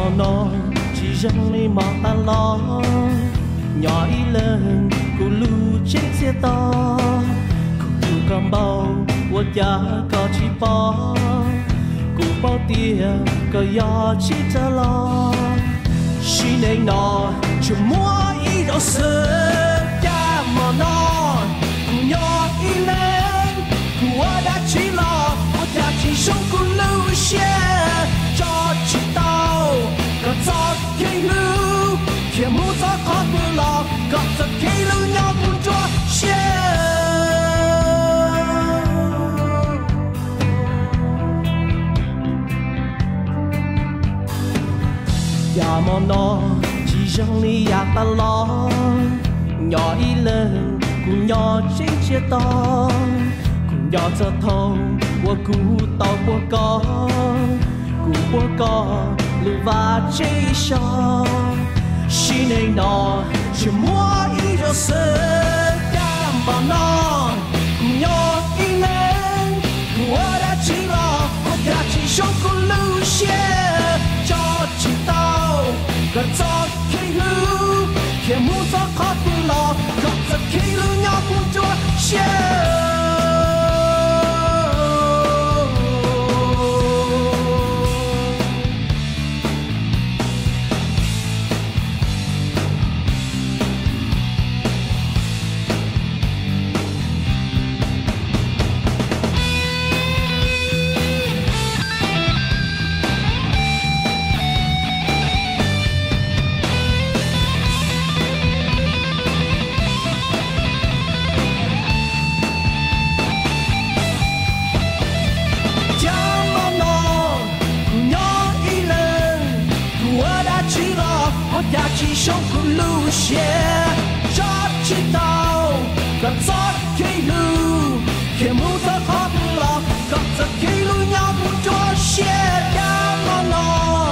mò nó chỉ rằng đi mò ta lo nhỏ ý lên cụ lu chết xe to cụ lu cầm bao của cha có chỉ bỏ cụ bao tia có gió chỉ ta lo xin anh nó chưa mua ý đâu sơ cha mò nó cụ nhỏ ý lên cụ đã chỉ lo của cha chỉ sống cụ lu xe cho chỉ tao có gió khi lưu khi muốn gió khó mưa lo có gió khi lưu nhau muốn cho xe nhà mòn nó chỉ rằng đi ya ta lo nhỏ đi lên cùng nhỏ trên chia to cùng nhỏ cho thông của cú tàu của con lưu và chế cho xin anh nó chỉ mua ý cho sơ cam vào nó cùng nhỏ đi lên của đã chỉ lo của cả chỉ sống của lưu xe cho chỉ tao gần gió khi lưu khi muốn gió khó buông lo gặp giật khi lưu nhau cùng chúa xe chỉ sống cùng lưu xe cho chỉ tao gần gió khi lưu khi muốn gió khó buông lo gặp giật khi lưu nhau muốn cho xe đã ngon nó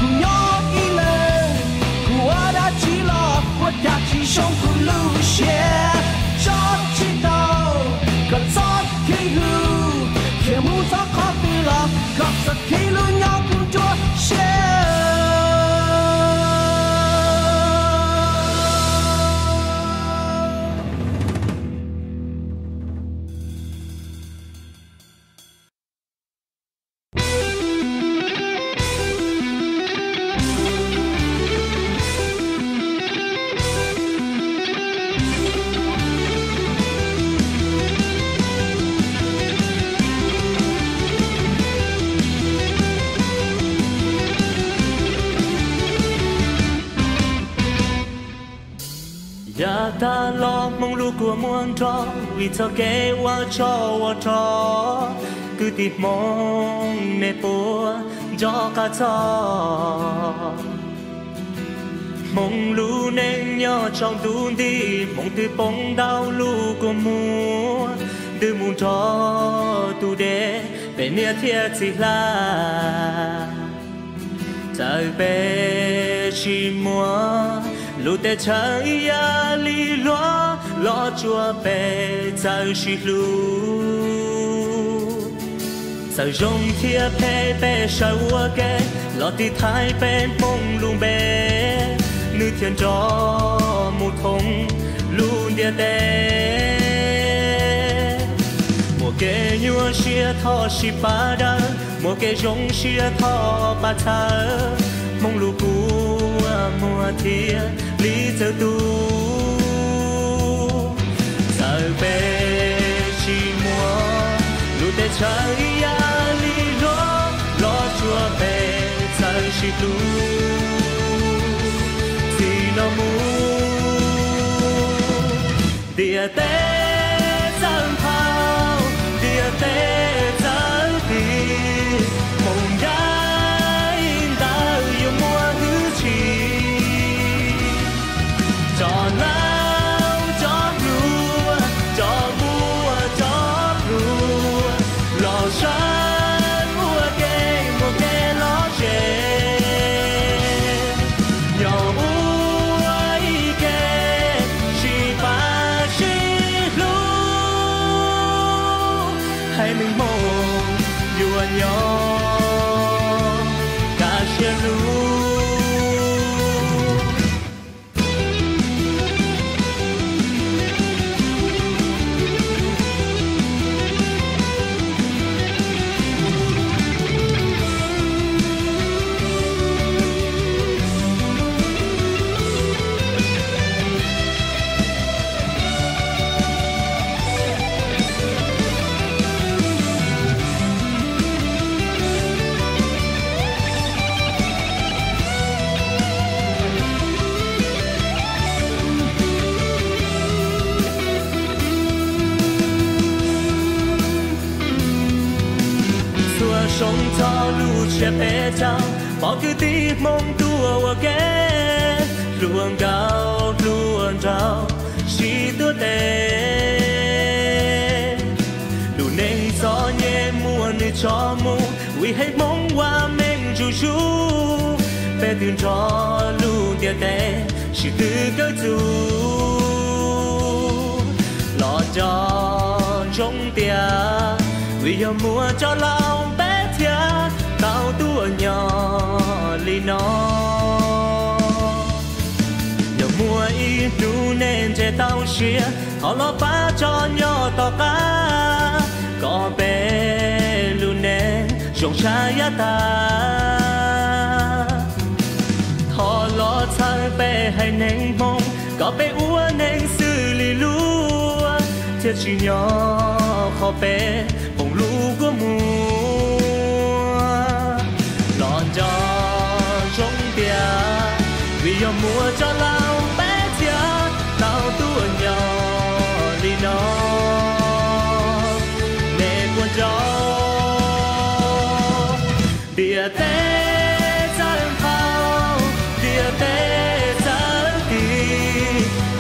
cùng nhỏ đi lên của đã chỉ lo của đã chỉ sống cùng lưu xe cho chỉ tao gần gió khi lưu khi muốn gió khó buông lo gặp giật khi lưu nhau muốn cho xe ta lo mong lu của muôn trò vì cho kế qua cho cứ tìm mong nề bùa cho cả cho mong lu nên nhớ trong tuôn đi mong từ bóng đau lu của mua từ muôn trò tu đế bên nia thiệt gì là trời bê chỉ mua lu te chai ya li lo chua pe zai shi lu sao rong thia pe sao ke lo ti thai pen phong lu be nữ thiên cho một thông lu dia te một cái nhua xia thọ si pa da một cái rong xia thọ pa tha mong lu cu mùa thia lý giờ tu giờ về chỉ mùa lu te chai ya li lo chua về giờ chỉ tu thì nó mu địa tế dân thao địa tế dân thì mong đã in ta yêu mùa thứ chi cho lao cho lúa cho mua cho lúa lò sáng mua cái lò chè nhỏ uống cái chỉ ba chỉ lúa hay mình mong yêu anh nhỏ cả chia lúa sống cho lu che bé trao bỏ cứ tí mong tua ghé luôn cao luôn trao chỉ tua tê đủ nên gió nhẹ mùa nơi cho mu vì hết mong qua mình chú chú bé từng cho lu tia tê chỉ từ cái chú lo cho trong tia vì giờ mùa cho lòng bé thia tao tua nhỏ lì nó giờ mùa ít đủ nên che tao xia họ lo phá cho nhỏ to cá có bé luôn nên trong trái ta họ lo thay bé hay nên mong có bé uốn nên xử lý lúa thiệt chỉ nhỏ khó bé bông lũ của mùa lo cho trong tia vì giờ mùa cho lao bé tia tao tua nhỏ đi nó để buồn gió địa tế gian phao địa tế gian tì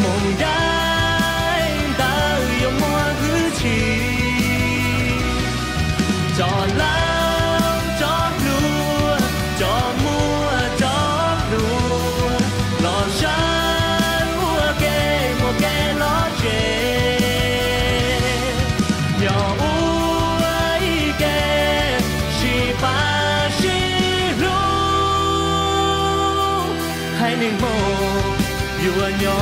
mong đai ta yêu mùa cứ chỉ cho lao cho lúa cho mùa cho lúa lo sáng mùa kê lo chê nhỏ uai kê chỉ ba chỉ ru hai mình mồ yêu nhỏ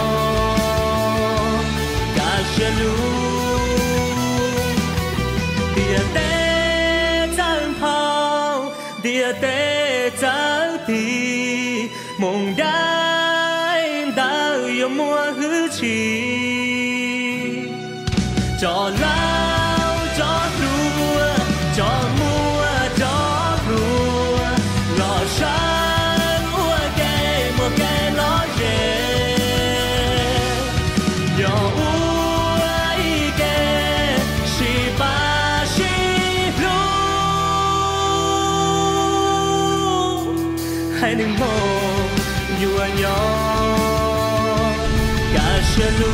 cả xe lú địa tế gian phao địa tế gian tì mong đai ta yêu mùa hứa chỉ cho lao cho lúa cho mùa cho lúa lo sáng mùa kê lo dễ nhỏ uai kê chỉ ba chỉ ru hai đừng mong yêu nhỏ cả xe lú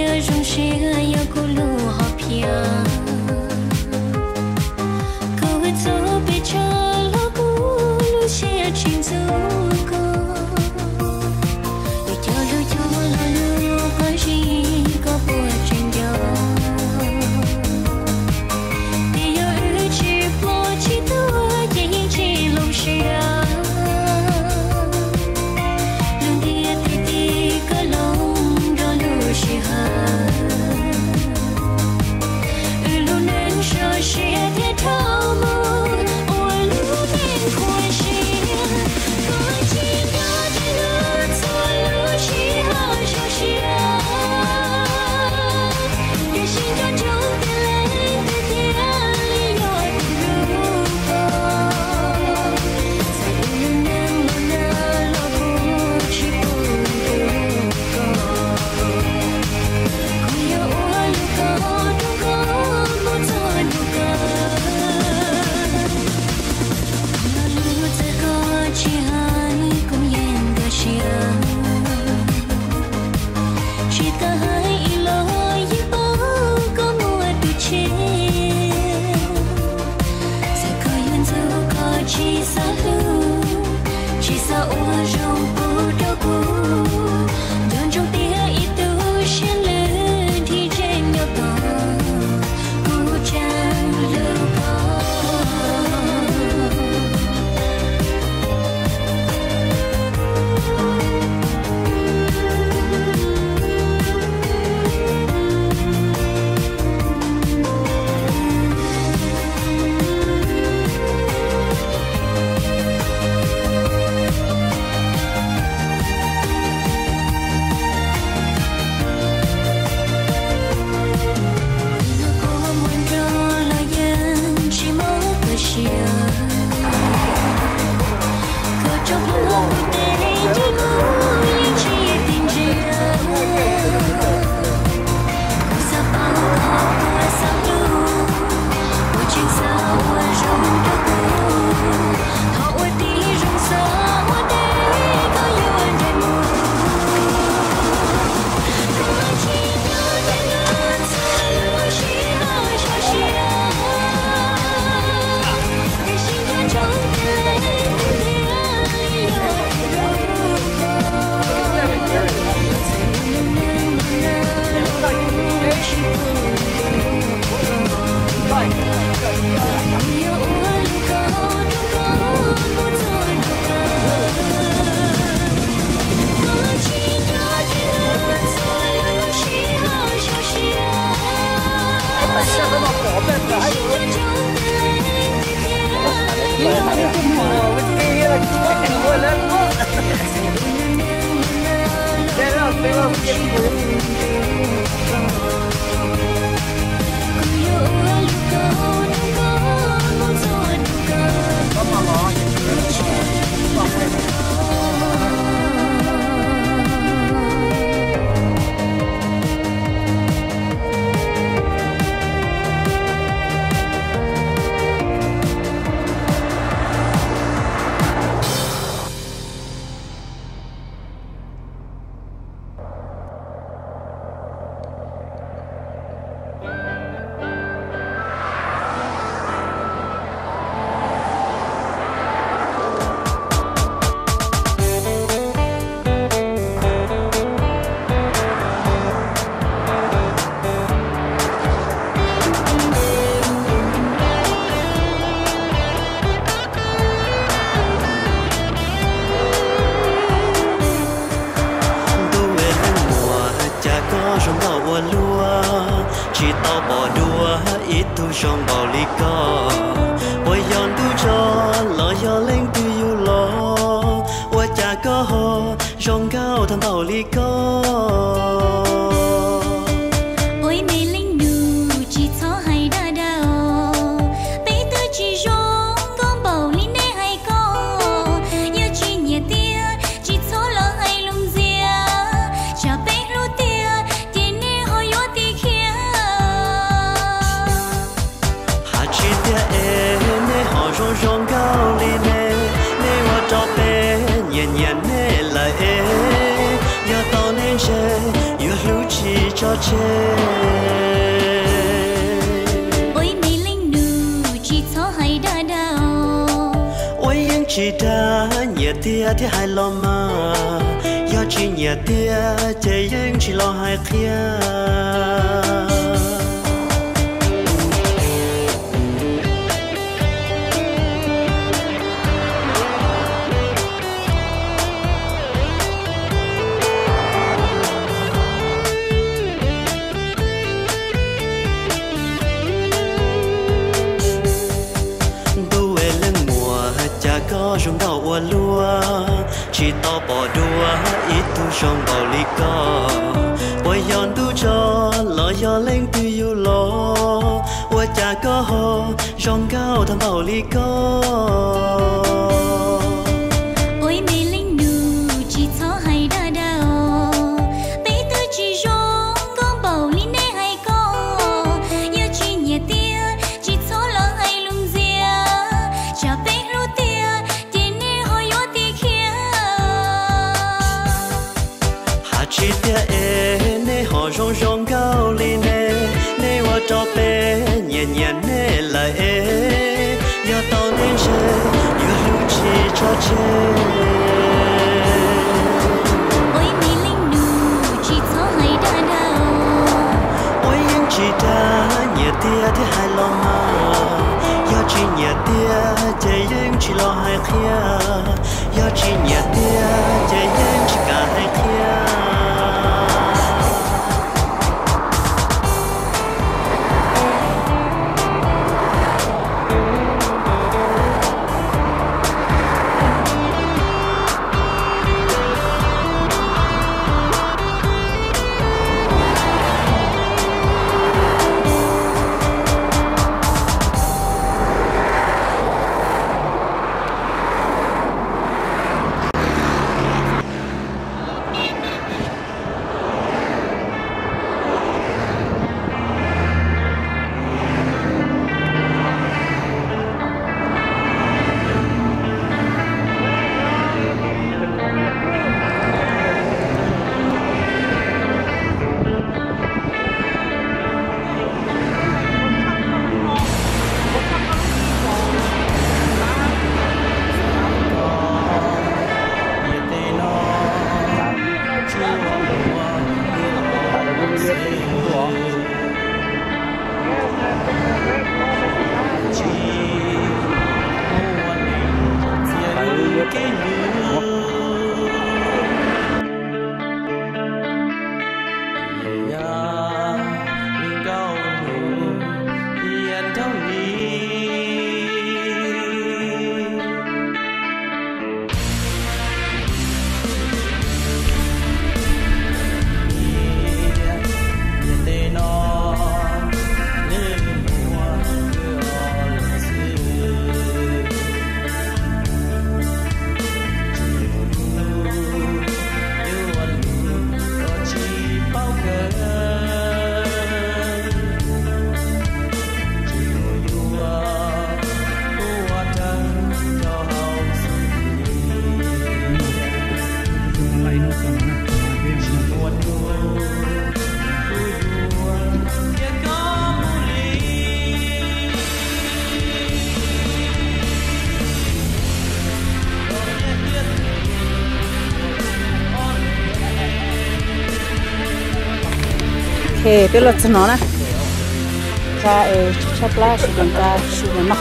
chia rong chia yêu cô lu họp pia câu hết số bị cho lo cô lu chia chuyện du cô lu cho lo lu có gì có buồn chuyện nhau thì yêu chỉ bỏ chỉ tôi chỉ chỉ lòng chia lưng kia thì cái lòng đó lu chia lu nên cho chia thiết thao mơ ôi lu nên khôi chia có chỉ nhớ thì lu cho lu chia cho chia để xin cho chúng ta lên từ thiên lý nói lu con sẽ lu nên lo nơ lo buồn chỉ buồn con cũng yêu ôi lu con đâu có muốn rồi lu con lo lu sẽ có chỉ hai cũng yên cả chia chỉ ta hai lối bao có mua được chia sẽ có yên dấu có chỉ xa lưu chỉ xa ua rong bù đâu bù đơn trong tia ít tu xin lên thì trên nhau to cú trang lưu có trong bao lý có ôi yon tu cho lo yo lên tu yêu lo ôi cha có ho trong cao thằng bao lý có ôi mê linh nu chỉ cho hay đa đào bây giờ chỉ rong con bao lý này hay có yêu chỉ nhẹ tia chỉ cho lo hay lung dìa cha bé lu tia tiền này họ yo ti kia chỉ tia cho chê ôi mây linh nụ chỉ cho hay đã đau ôi yên chỉ đã nhẹ tia thì hai lo mà do chỉ nhẹ tia chạy yên chỉ lo hai kia rong đào hoa lúa chỉ to bỏ đua ít tu rong bào ly co quay giòn tu cho lo gió lên tu yêu lo qua cha có ho rong cao thầm bào ly co ôi mây linh nụ chỉ cho hay đã đau bé tư chỉ rong con bầu ly nè hay co yêu chỉ nhẹ tia chỉ cho lo hay lung dìa cha bé lu tia chỉ tia nè họ rong rong cao li nè nè hoa cho bé nhẹ nhẹ nè lại do tao nên chơi yêu lưu chỉ cho chơi ôi mây linh nụ chỉ cho hay đã đau ôi yên chỉ đã nhẹ tia thì hai lo mà do chỉ nhẹ tia chạy yên chỉ lo hai kia do chỉ nhẹ tia chạy yên chỉ cả hai kia Oke, pelot senona. Cha chapla sudah ta sudah mak.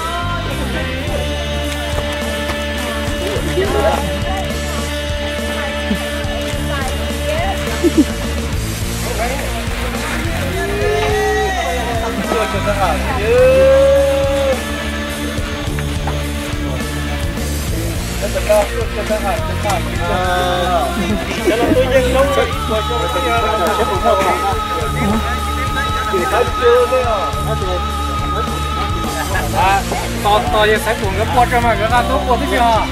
to giờ phải buồn cái bột cho mà cái tốt bột thế chưa?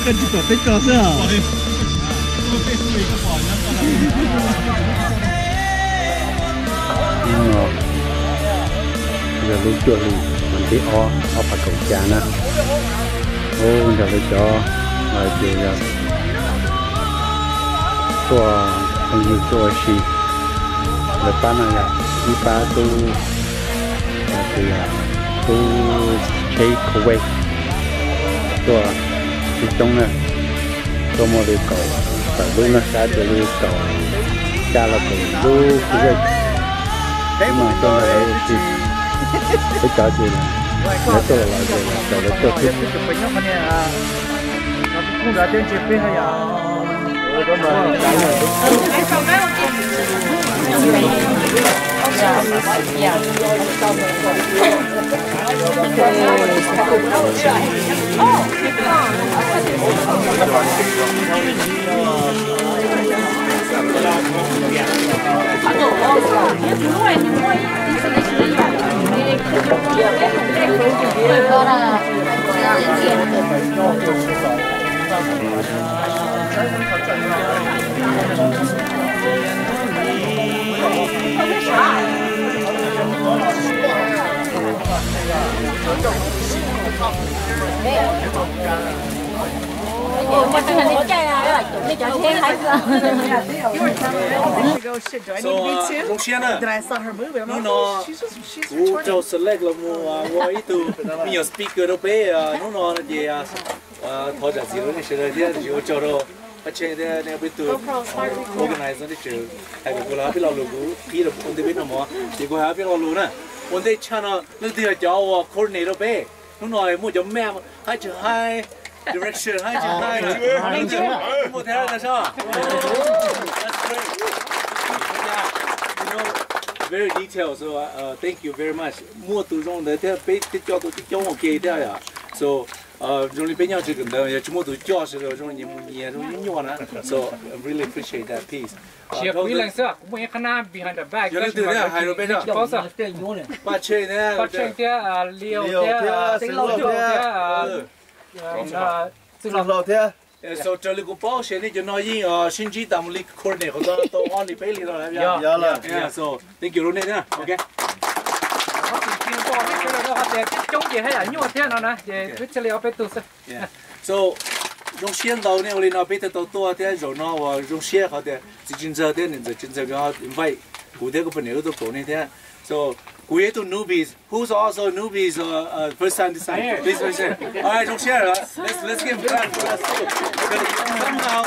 跟住個的角色啊！giờ lúc chuột thì mình đi o phải cầu trà nè, ô giờ phải cho rồi thì tua không như tua xì, rồi pan này đi pa tu thì tu chơi Kuwait tua thì trong này tôi mua được cầu tại lúc nó ra được cầu cha là cầu lu Kuwait nhưng mà tôi là thì cái chỗ gì là nó tôi là rồi nó tôi thích cũng đã đến chế hay à Rong Xian à, nó cú trâu select là mua ít từ nhiều speaker đâu bé, nó gì thôi giả gì nó sẽ là thế, chỉ cho đâu, bắt chuyện thế này bên từ organize nó chứ, hay là cô là biết lao lù cú, khi là con đi biết nó mà, chỉ có hay biết lao lù nè, con đi chăn nó thì là cho coordinate đâu bé, nó nói mua cho mẹ, hai chữ hai direction, hai chữ hai, mua thế là sao? That's great. You know, very detailed. So thank you very much. Mua từ trong đấy thế bé cho tôi một cái đấy à. So trong này bé nhau chỉ cần đấy, chỉ mua từ cho rồi trong này nhiều trong nhỏ nữa. So I really appreciate that piece. Chef quý lãnh sự cũng muốn khán giả behind the back. Giờ từ đấy hay rồi bé nào? Ba chơi đấy. Ba chơi thế liều thế sinh lâu thế sinh lâu thế. So cho lịch báo sẽ đi cho nói gì xin chỉ tạm lịch coordinate hoặc là tôi on lịch bay lịch rồi yeah. So thank you Ronnie nha. Okay. Trong gì hay là nhiều thế nào nè, về cứ chơi liều bé tụt yeah. So Rong Xian đầu này nó bây giờ tôi thế rồi nó Rong Xian họ thế chỉ chính giờ thế nên chính giờ cái invite cụ thể cái phần này tôi này thế. So we to newbies. Who's also newbies first time this time? Please raise your hand. All right, Rong Xian, let's give them for us too. Somehow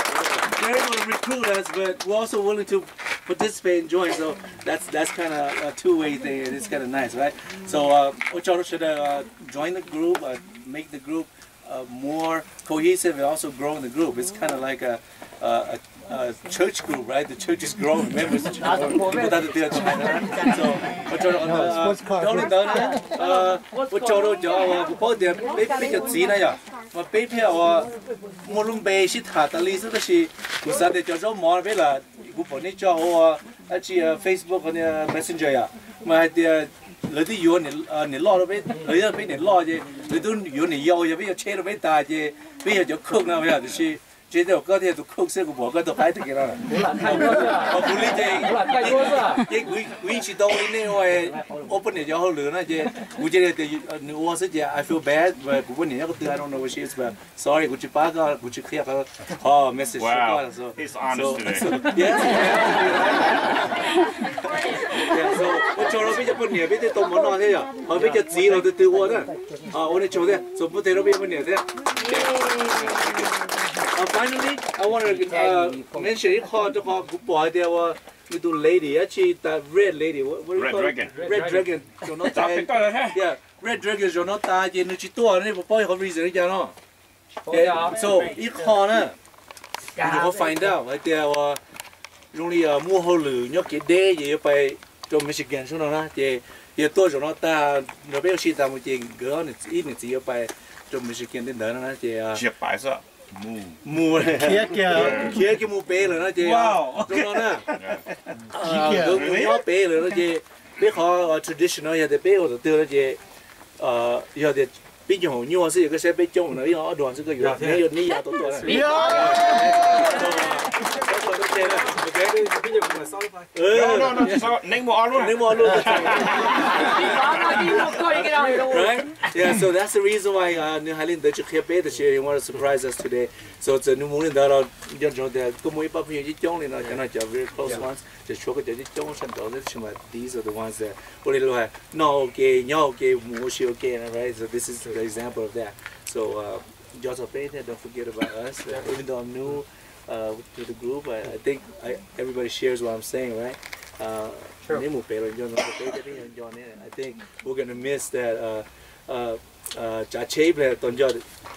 they're able to recruit us, but we're also willing to participate and join. So that's kind of a two-way thing, and it's kind of nice, right? So Ocho should join the group, make the group more cohesive, and also grow in the group. It's kind of like a church group, right? The church is growing. Members, people that do it. So Ocho Ocho cho bố dia bây giờ gì này à? Mà bây giờ mua lung bê xí thà ta lý rất là xí, cú sa để cho cháu mò bây là cú bỏ đi cho họ chỉ Facebook hoặc Messenger à, mà thì lấy đi vô này lo rồi bây giờ bây này lo chứ, lấy đi vô này yêu chứ bây giờ chơi rồi bây ta chứ, bây giờ cho cook nào bây giờ thì chế độ có thể tụi cook sẽ cũng bỏ cái tụi phải thực hiện rồi. Họ cũng lý chứ, quý chỉ đâu đi này rồi open để cho họ lừa nữa chứ, quý chế thì nếu sẽ I feel bad và cũng có những cái từ I don't know what she is but sorry quý chỉ bắt cái quý chỉ khi cái message. Wow, he's honest today. Yeah, so tôi cho nó bây giờ bên này bây giờ tôi muốn nói thế à, họ bây giờ gì rồi từ qua đó, 오늘 cho thế, so bây giờ bên này thế. Finally, I want to mention it called good boy. There were little lady, actually that red lady. What do you call it? Red dragon. Yeah, red dragon. So not that. You know, she told me before you reason it, you know. So it called you go find out. Like there were only more hole. You get there, you pay trong Michigan xuống đó thì tôi cho nó ta nó bây giờ ta một chuyện gỡ này ít này chỉ ở bài trong Michigan đến đó nó thì Chia bài sao mua kia cái mua bể rồi nó thì trong đó nè nó bể rồi nó thì biết họ traditional giờ thì bể họ từ nó thì giờ thì bây giờ như họ sẽ cái xe bể trông nó họ đoàn sẽ cái gì này giờ này giờ tôi này Right? Yeah, so that's the reason why New Highland the Chicape the share want to surprise us today. So it's a new morning that the como ipa phi ji chong ni na very close ones. The show cái ji chong san do these are the ones that what lo hai no okay nyo okay mo shi okay right? So this is the example of that. So just don't forget about us. Even though I'm new to the group, I think everybody shares what I'm saying, right? Sure. I think we're gonna miss that.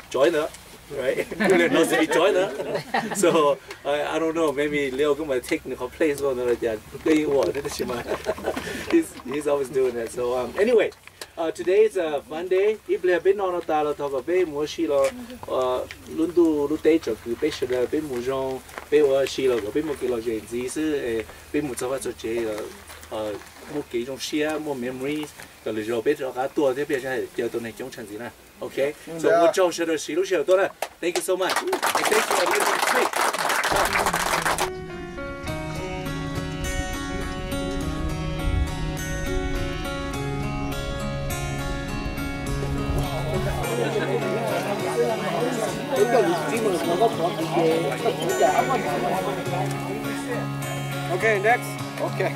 Join up, right? So I don't know. Maybe Leo come my technical place or like that. He's always doing that. So anyway. Today is a fun day. If we have been on a talo talk about more shilo, lundu lute chok, be shada, be mujong, be wa shilo, be mukilo jenzi, be mutawa choche, muki jong shia, more memories. The little bit of our tour, they be a donate young chanzina. Okay, so what Joe should have shilo share. Thank you so much. And thank you for listening. Okay, next. Okay.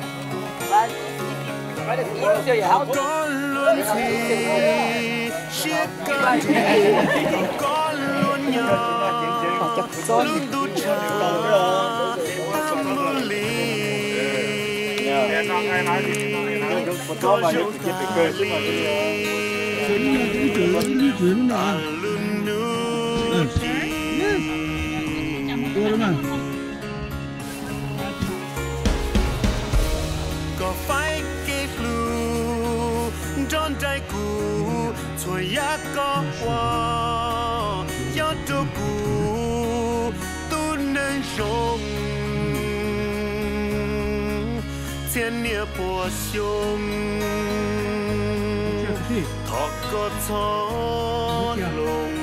Có phải cái blue trong trái cũ thôi ya có qua ya cho cũ tu nên sống thiên địa bùa xuống thọ có thọ lùng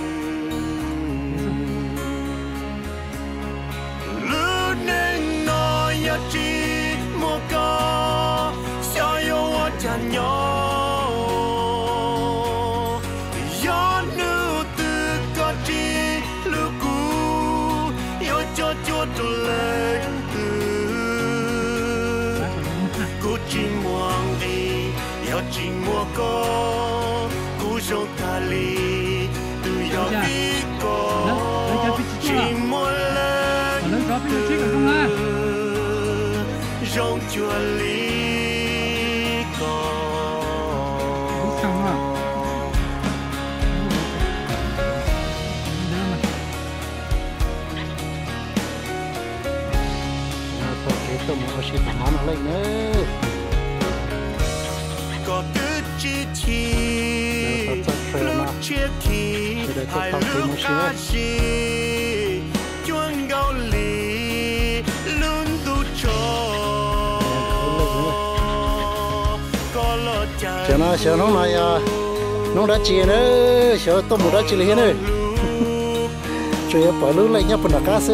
lư nên nói ya chỉ một có sao yêu chẳng nhỏ gió nữ từ có chi lưu cũ yêu cho chúa tu lên từ cũ chỉ muang đi yêu chỉ mua có cũ rong ta li từ yêu đi có chỉ mua lên từ rong chua li có cứ chi chi lúc chia kỳ hai lúc cá chi chuông gạo lì luôn tu cho có lo cha sợ nó này nó đã chia nữa sợ tôi một đã chia liền nữa chuyện bỏ lưỡi lại nhấp vào cá xí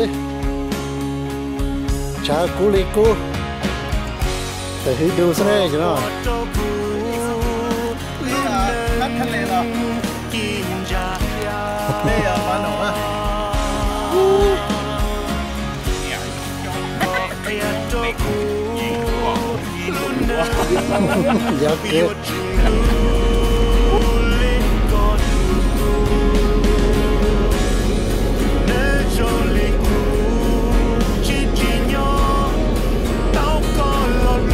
cha cú li cú từ hít đu xuống đây chứ nó dạ kia Hãy subscribe cho kênh Ghiền Mì Gõ để không bỏ lỡ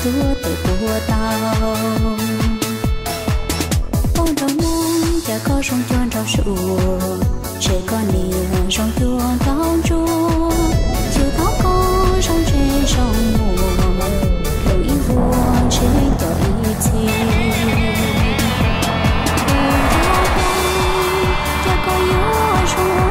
tua từ tua tao con đầu mong chả có sông chuan trao sủa trẻ con niềm sông chuan tao chúa chiều tao có sông trên sông mùa đầu yêu vua trên tàu ý chi chả có yêu sông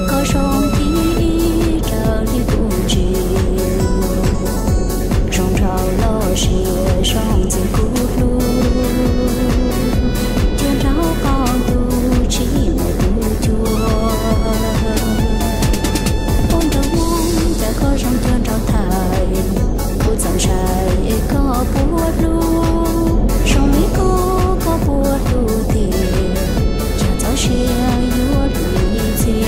có sông khi trời đi buồn chiều trong trào lo chiều sông dưới cũ trên trắng con tôi chỉ một tu chua con đầu mong đã có trong con trong thời cô dần trai có buốt luôn sông mỹ cô có buốt tu tiền chẳng dấu chia yêu buồn gì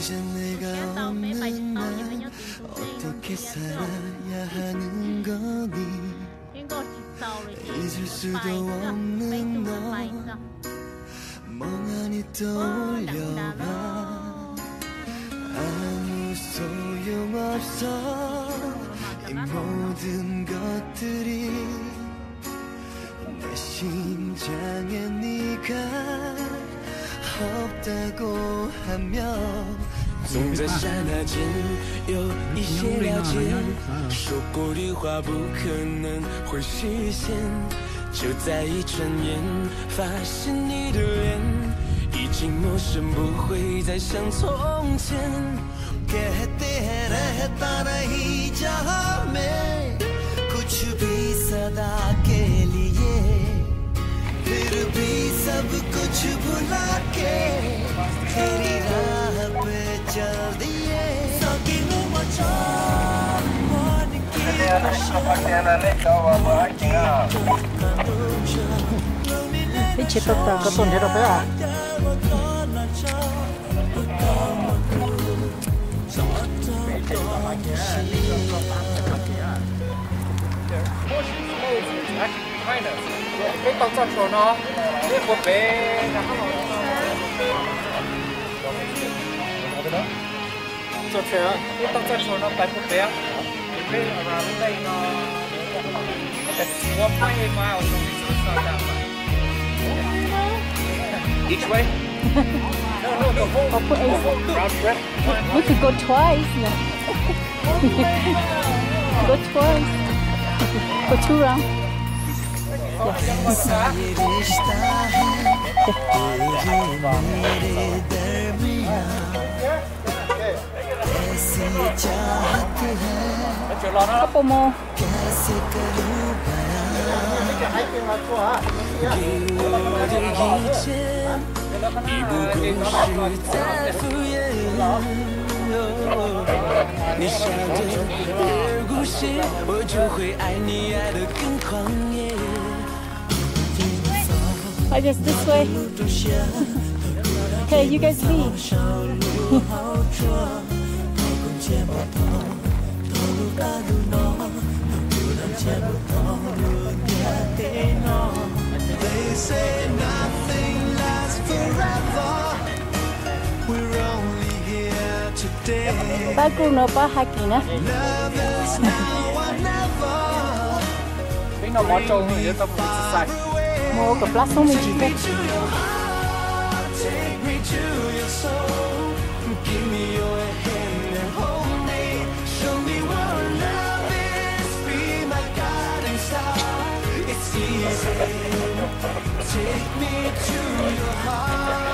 이제 내가 없는 날 어떻게 살아야 하는 거니 잊을 수도 없는 너 멍하니 떠올려봐 아무 소용없어 이 모든 것들이 내 심장에 네가 없다고 하면 总在刹那间有一些了解，说过的话不可能会实现，就在一转眼，发现你的脸已经陌生，不会再像从前。कहते हैं रहता नहीं जहाँ में कुछ भी सदा के लिए फिर भी सब कुछ भुला के तेरी राह पे चल दिए सकीनो मचा मन की cái chế tập ta có tuần thế đâu phải à cái tàu chọn chỗ nó cái bộ bé là không chỗ chơi cái tàu chọn chỗ nó tại bộ bé cái là lúc đây nó one point mile so it's not that much each way no round trip we could go twice yeah. Go twice go 2 rounds couple more I guess this way. Okay, you guys lead. They say nothing lasts forever. We're only here today. Ba cô nó ba hai kỳ nè. Love is now or never. cái nó món trâu như tao muốn xài Mua cái plastic mình chỉ biết. Take me to your soul. Give me your hand and hold me. Show me what love is. Be my guiding star. It's easy. Take me to your heart.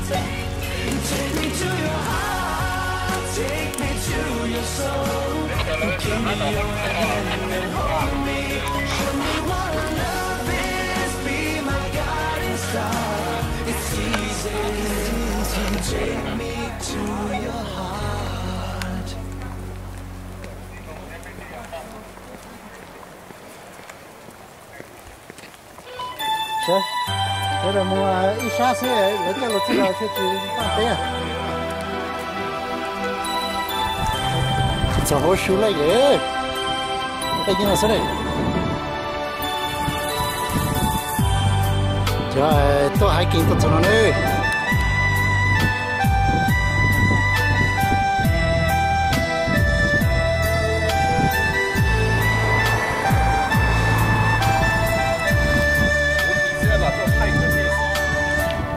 Take me to your heart. Take me to your soul. Give me your hand and hold me. Show me what love is. Be my guiding star. It's easy. Take me to your heart. Thế, đây là mua ít xa xe, lấy cái lột xe là sẽ chỉ tăng thế à? Sao hối xíu lại vậy? Cái gì nào thế này? Trời, tôi hãy kiếm cho nó đi.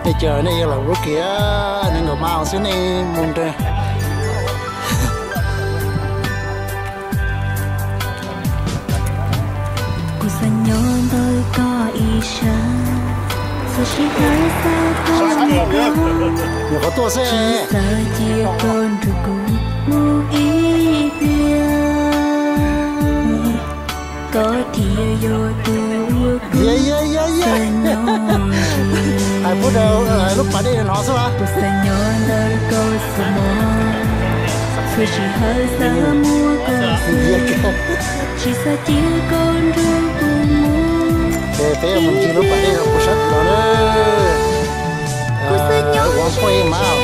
Bây giờ này là lúc kia nên người mau xíu này muốn ra. Cô xanh nhon tôi có ý sáng, giờ chỉ thấy sao con Nhiều có tua xe. chỉ sợ chia con rồi cũng mua ý bia. Có thì vô tôi xanh nhon Ai phút đầu lúc bà đi nó sao? cô xanh nhon tôi có số mòn, rồi chỉ hơi sợ mua có gì, chỉ sợ chia con rồi cũng mua. thế mình chỉ lúc ở đây học sách rồi đó quán quay máu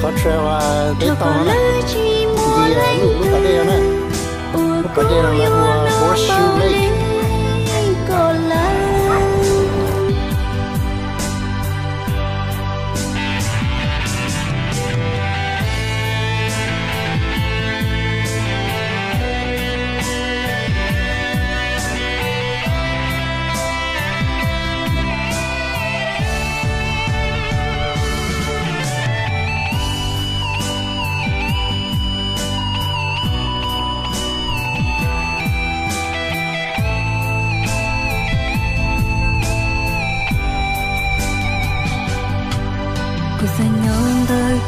có treo tới tàu này thì lúc ở đây nè lúc ở đây là Horseshoe Lake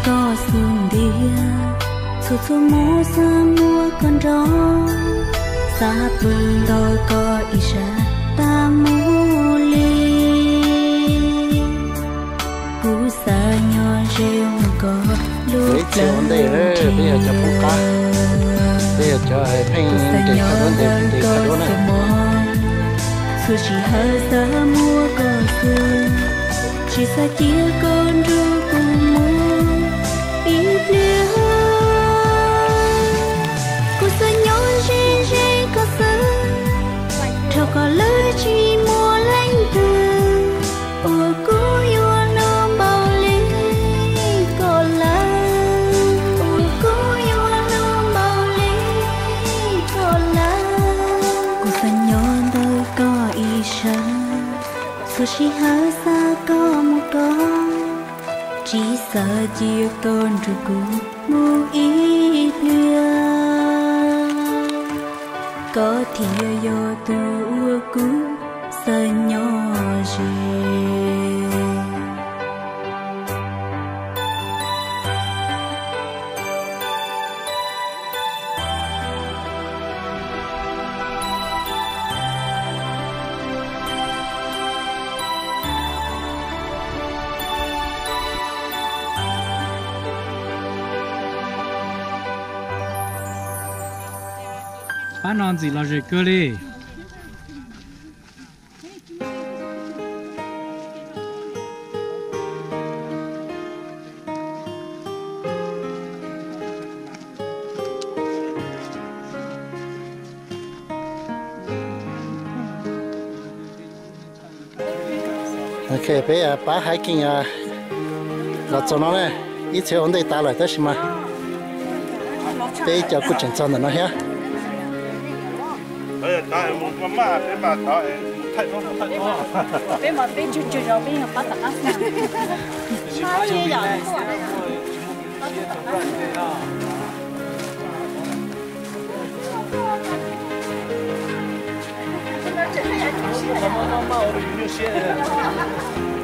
có xuồng đĩa số số mô sa mua con gió xa vườn đôi có ý ra ta mô ly cú xa nhỏ rêu có lúc lớn bây giờ cho phụ cá bây giờ cho phanh để khá đốn này số chỉ hơi xa mua có xuồng chỉ xa chia con ru cùng mua ít liêu cô xa nhỏ rê rê có sơ thầu có lỡ chỉ mua lánh từ ôi cô yêu nó bao lý có là ôi cô yêu nó bao lý có là cô xa nhỏ đời có ý sáng số chỉ hơi xa có một con chỉ sợ chia con rồi cũng mua ít lừa có thì do tôi cũng sợ nhỏ gì Ba non gì là gì cơ đi. ok bây giờ ba hiking là cho nó này ít theo ổn định ta lại tới mà bây giờ cứ chỉnh chọn nó ha bây giờ tại một mà để bà tại thay nó bây mà bây chú chú rồi bây giờ bắt tặng ăn hai chia rồi妈妈，我的鱼线。